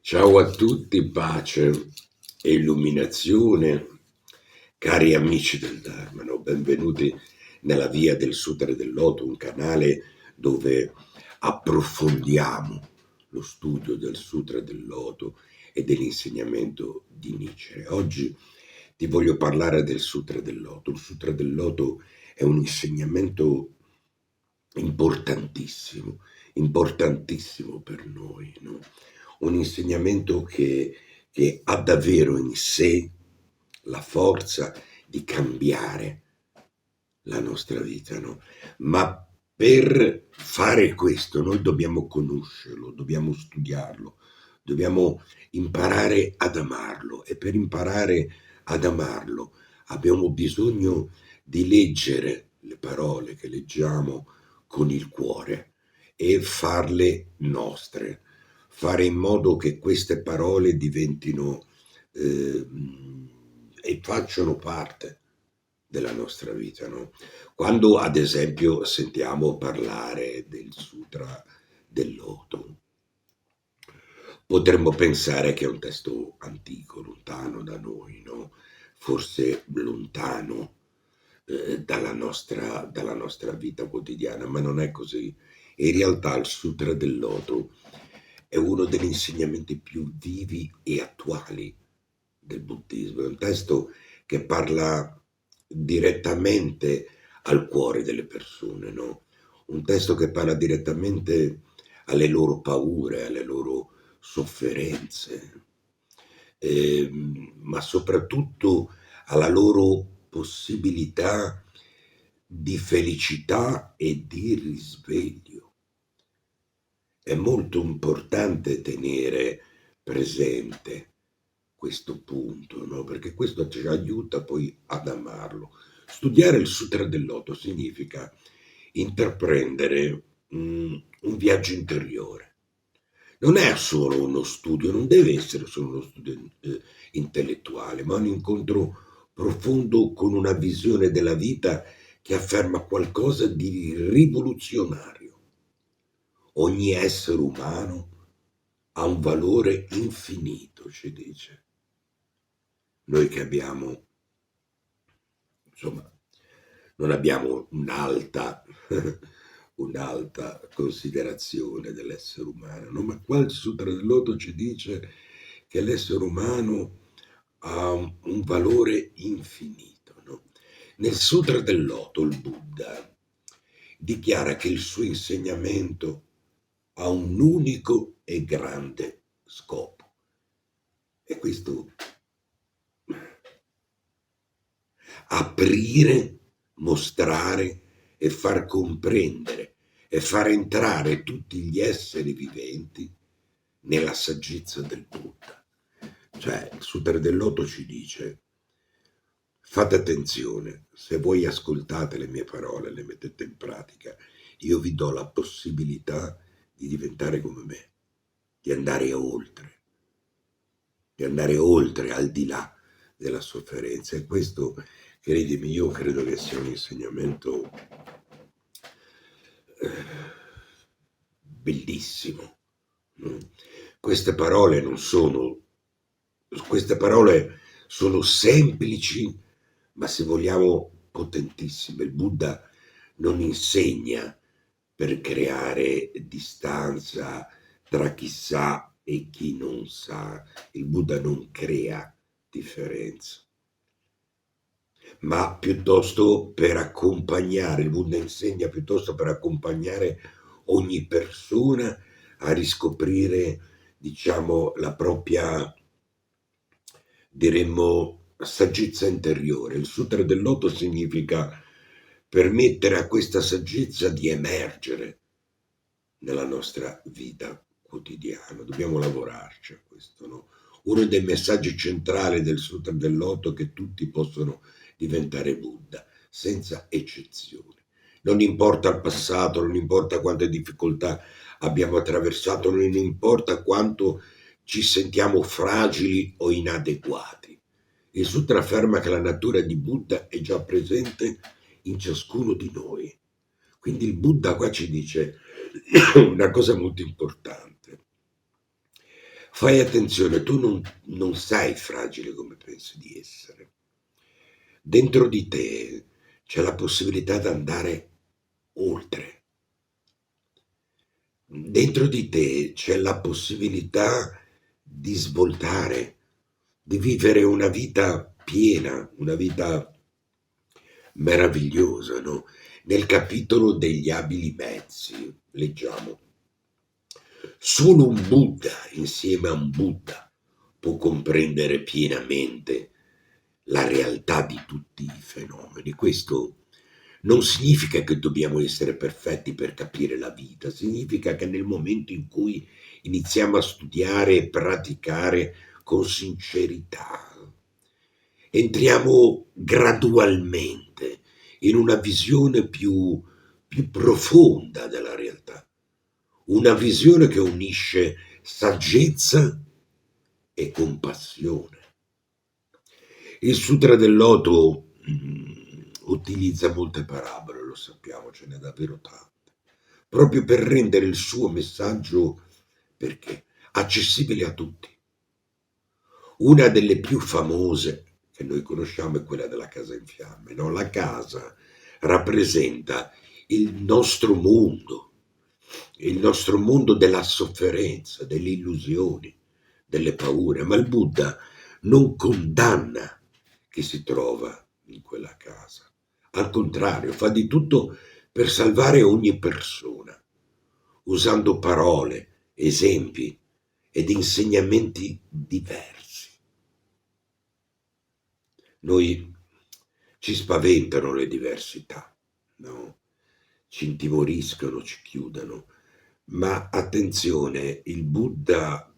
Ciao a tutti, pace e illuminazione, cari amici del Dharma, no? Benvenuti nella Via del Sutra del Loto, un canale dove approfondiamo lo studio del Sutra del Loto e dell'insegnamento di Nietzsche. Oggi ti voglio parlare del Sutra del Loto. Il Sutra del Loto è un insegnamento importantissimo, importantissimo per noi, no? Un insegnamento che ha davvero in sé la forza di cambiare la nostra vita, no? Ma per fare questo noi dobbiamo conoscerlo, dobbiamo studiarlo, dobbiamo imparare ad amarlo e per imparare ad amarlo abbiamo bisogno di leggere le parole che leggiamo con il cuore e farle nostre, fare in modo che queste parole diventino e facciano parte della nostra vita, no? Quando ad esempio sentiamo parlare del Sutra del Loto, potremmo pensare che è un testo antico, lontano da noi, no? Forse lontano dalla nostra vita quotidiana, ma non è così. In realtà il Sutra del Loto è uno degli insegnamenti più vivi e attuali del buddismo. È un testo che parla direttamente al cuore delle persone, no? Un testo che parla direttamente alle loro paure, alle loro sofferenze, ma soprattutto alla loro possibilità di felicità e di risveglio. È molto importante tenere presente questo punto, no? Perché questo ci aiuta poi ad amarlo. Studiare il Sutra del Loto significa intraprendere un viaggio interiore. Non è solo uno studio, non deve essere solo uno studio intellettuale, ma un incontro profondo con una visione della vita che afferma qualcosa di rivoluzionario. Ogni essere umano ha un valore infinito, ci dice. Noi che abbiamo, insomma, non abbiamo un'alta considerazione dell'essere umano, no? Ma qua il Sutra del Loto ci dice che l'essere umano ha un valore infinito, no? Nel Sutra del Loto il Buddha dichiara che il suo insegnamento ha un unico e grande scopo. E questo aprire, mostrare e far comprendere e far entrare tutti gli esseri viventi nella saggezza del Buddha. Cioè, il Sutra del Loto ci dice: fate attenzione, se voi ascoltate le mie parole, le mettete in pratica, io vi do la possibilità di diventare come me, di andare oltre, al di là della sofferenza. E questo, credimi, io credo che sia un insegnamento bellissimo. No? Queste parole sono semplici, ma se vogliamo potentissime. Il Buddha non insegna per creare distanza tra chi sa e chi non sa. Il Buddha non crea differenza, ma piuttosto per accompagnare, il Buddha insegna piuttosto per accompagnare ogni persona a riscoprire, diciamo, la propria, diremmo, saggezza interiore. Il Sutra del Loto significa permettere a questa saggezza di emergere nella nostra vita quotidiana. Dobbiamo lavorarci a questo, no? Uno dei messaggi centrali del Sutra del Loto è che tutti possono diventare Buddha, senza eccezione. Non importa il passato, non importa quante difficoltà abbiamo attraversato, non importa quanto ci sentiamo fragili o inadeguati. Il Sutra afferma che la natura di Buddha è già presente in ciascuno di noi. Quindi il Buddha qua ci dice una cosa molto importante. Fai attenzione, tu non sei fragile come pensi di essere. Dentro di te c'è la possibilità di andare oltre. Dentro di te c'è la possibilità di svoltare, di vivere una vita piena, una vita meravigliosa, no? Nel capitolo degli abili mezzi leggiamo: solo un Buddha insieme a un Buddha può comprendere pienamente la realtà di tutti i fenomeni. Questo non significa che dobbiamo essere perfetti per capire la vita, significa che nel momento in cui iniziamo a studiare e praticare con sincerità, entriamo gradualmente in una visione più profonda della realtà, una visione che unisce saggezza e compassione. Il Sutra del Loto utilizza molte parabole, lo sappiamo, ce n'è davvero tante, proprio per rendere il suo messaggio, perché, accessibile a tutti. Una delle più famose che noi conosciamo è quella della casa in fiamme, no? La casa rappresenta il nostro mondo della sofferenza, delle illusioni, delle paure, ma il Buddha non condanna chi si trova in quella casa. Al contrario, fa di tutto per salvare ogni persona, usando parole, esempi ed insegnamenti diversi. Noi ci spaventano le diversità, no? Ci intimoriscono, ci chiudono, ma attenzione, il Buddha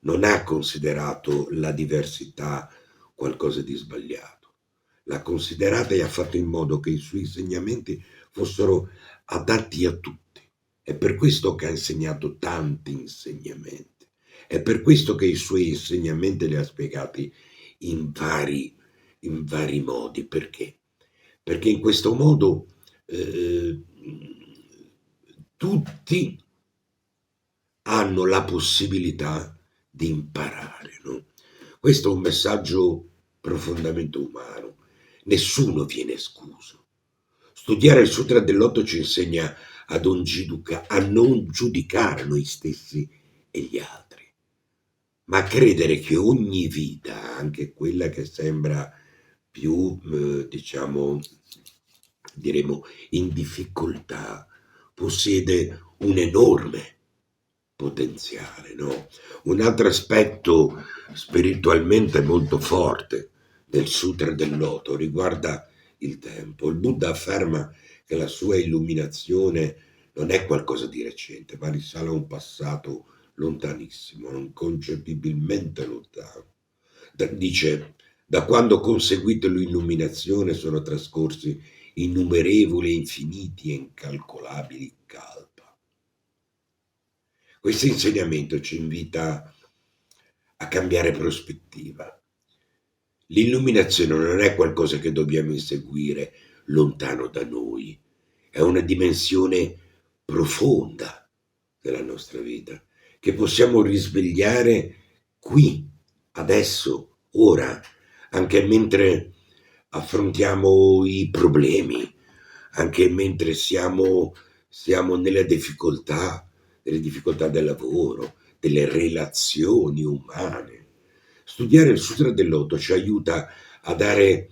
non ha considerato la diversità qualcosa di sbagliato, l'ha considerata e ha fatto in modo che i suoi insegnamenti fossero adatti a tutti. È per questo che ha insegnato tanti insegnamenti, è per questo che i suoi insegnamenti li ha spiegati in vari modi. Perché? Perché in questo modo eh, tutti hanno la possibilità di imparare, no? Questo è un messaggio profondamente umano. Nessuno viene escluso. Studiare il Sutra dell'Otto ci insegna a non giudicare noi stessi e gli altri, ma a credere che ogni vita, anche quella che sembra più, diciamo, diremo, in difficoltà, possiede un enorme potenziale, no? Un altro aspetto spiritualmente molto forte del Sutra del Loto riguarda il tempo. Il Buddha afferma che la sua illuminazione non è qualcosa di recente, ma risale a un passato lontanissimo, inconcepibilmente lontano. Dice: da quando ho conseguito l'illuminazione sono trascorsi innumerevoli, infiniti e incalcolabili kalpa. Questo insegnamento ci invita a cambiare prospettiva. L'illuminazione non è qualcosa che dobbiamo inseguire lontano da noi, è una dimensione profonda della nostra vita, che possiamo risvegliare qui, adesso, ora, anche mentre affrontiamo i problemi, anche mentre siamo nelle difficoltà del lavoro, delle relazioni umane. Studiare il Sutra del Loto ci aiuta a dare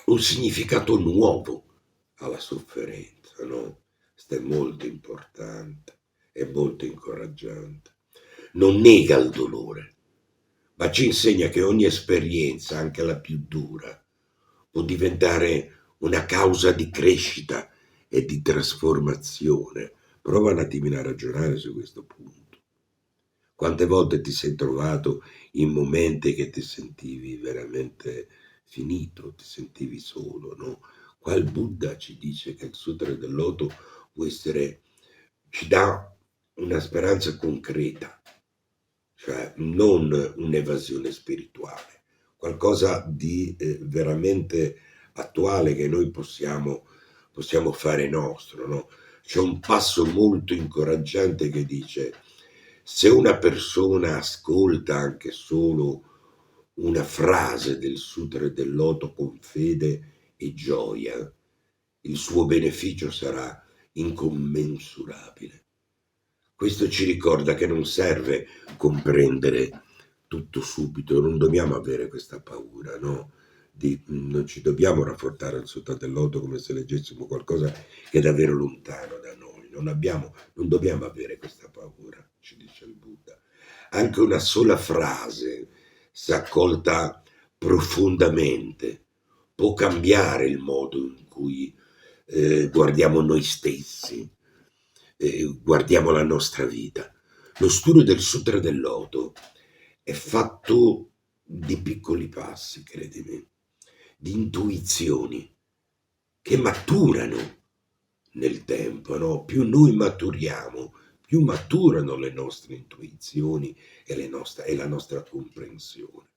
un significato nuovo alla sofferenza, no? Questo è molto importante, è molto incoraggiante. Non nega il dolore, ma ci insegna che ogni esperienza, anche la più dura, può diventare una causa di crescita e di trasformazione. Prova un attimino a ragionare su questo punto. Quante volte ti sei trovato in momenti che ti sentivi veramente finito, ti sentivi solo, no? Qua il Buddha ci dice che il Sutra del Loto può essere, ci dà una speranza concreta, cioè non un'evasione spirituale, qualcosa di veramente attuale che noi possiamo fare nostro, no? C'è un passo molto incoraggiante che dice: Se una persona ascolta anche solo una frase del Sutra del Loto con fede e gioia, il suo beneficio sarà incommensurabile. Questo ci ricorda che non serve comprendere tutto subito, non dobbiamo avere questa paura, no? Non ci dobbiamo rafforzare al Sutra del Loto come se leggessimo qualcosa che è davvero lontano da noi. Non dobbiamo avere questa paura, ci dice il Buddha. Anche una sola frase, se accolta profondamente, può cambiare il modo in cui guardiamo noi stessi, guardiamo la nostra vita. Lo studio del Sutra del Loto è fatto di piccoli passi, credimi, di intuizioni che maturano nel tempo, no? Più noi maturiamo, più maturano le nostre intuizioni e la nostra comprensione.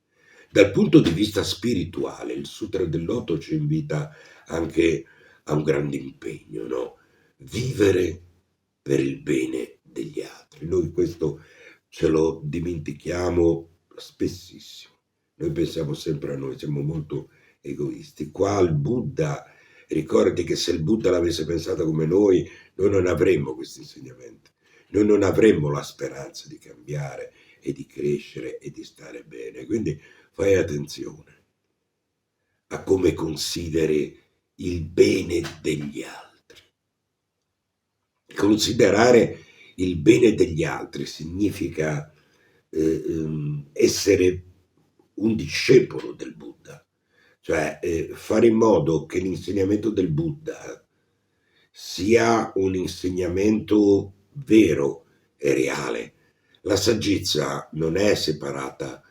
Dal punto di vista spirituale, il Sutra del Loto ci invita anche a un grande impegno, no? Vivere per il bene degli altri. Noi questo ce lo dimentichiamo spessissimo. Noi pensiamo sempre a noi, siamo molto egoisti. Qua il Buddha, ricordati che se il Buddha l'avesse pensato come noi non avremmo questi insegnamenti. Noi non avremmo la speranza di cambiare e di crescere e di stare bene. Quindi fai attenzione a come consideri il bene degli altri. Considerare il bene degli altri significa essere un discepolo del Buddha, cioè fare in modo che l'insegnamento del Buddha sia un insegnamento vero e reale. La saggezza non è separata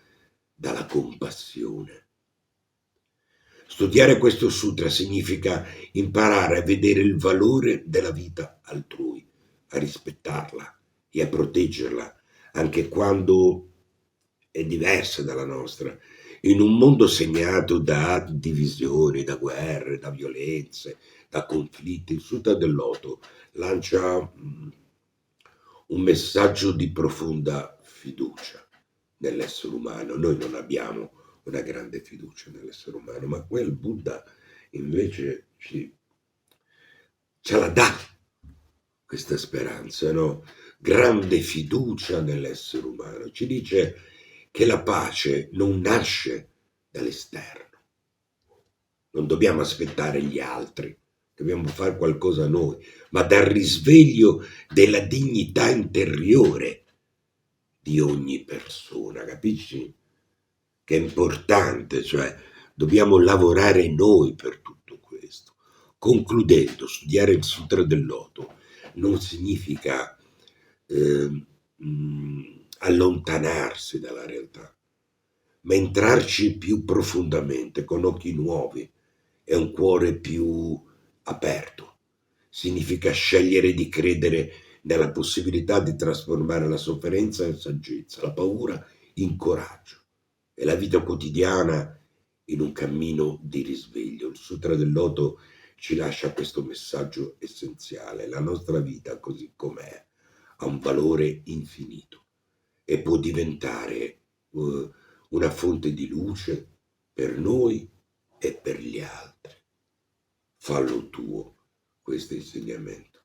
dalla compassione. Studiare questo sutra significa imparare a vedere il valore della vita altrui, a rispettarla e a proteggerla, anche quando è diversa dalla nostra. In un mondo segnato da divisioni, da guerre, da violenze, da conflitti, il Sutra del Loto lancia un messaggio di profonda fiducia nell'essere umano. Noi non abbiamo una grande fiducia nell'essere umano, ma quel Buddha invece ce la dà questa speranza, no? Grande fiducia nell'essere umano. Ci dice che la pace non nasce dall'esterno. Non dobbiamo aspettare gli altri, dobbiamo fare qualcosa noi, ma dal risveglio della dignità interiore di ogni persona, capisci? Che è importante, cioè dobbiamo lavorare noi per tutto questo. Concludendo, studiare il Sutra del Loto non significa allontanarsi dalla realtà, ma entrarci più profondamente, con occhi nuovi e un cuore più aperto. Significa scegliere di credere nella possibilità di trasformare la sofferenza in saggezza, la paura in coraggio e la vita quotidiana in un cammino di risveglio. Il Sutra del Loto ci lascia questo messaggio essenziale. La nostra vita, così com'è, ha un valore infinito e può diventare una fonte di luce per noi e per gli altri. Fallo tuo questo insegnamento.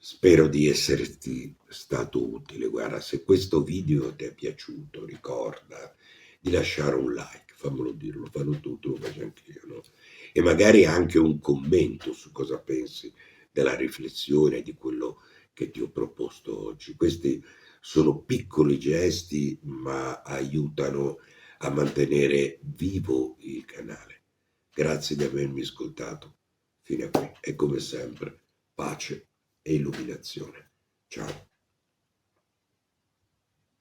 Spero di esserti stato utile. Guarda, se questo video ti è piaciuto, ricorda di lasciare un like, fammelo dire, lo fanno tutti, lo faccio anch'io, no? E magari anche un commento su cosa pensi della riflessione, di quello che ti ho proposto oggi. Questi sono piccoli gesti, ma aiutano a mantenere vivo il canale. Grazie di avermi ascoltato fino a qui e come sempre, pace e illuminazione. Ciao.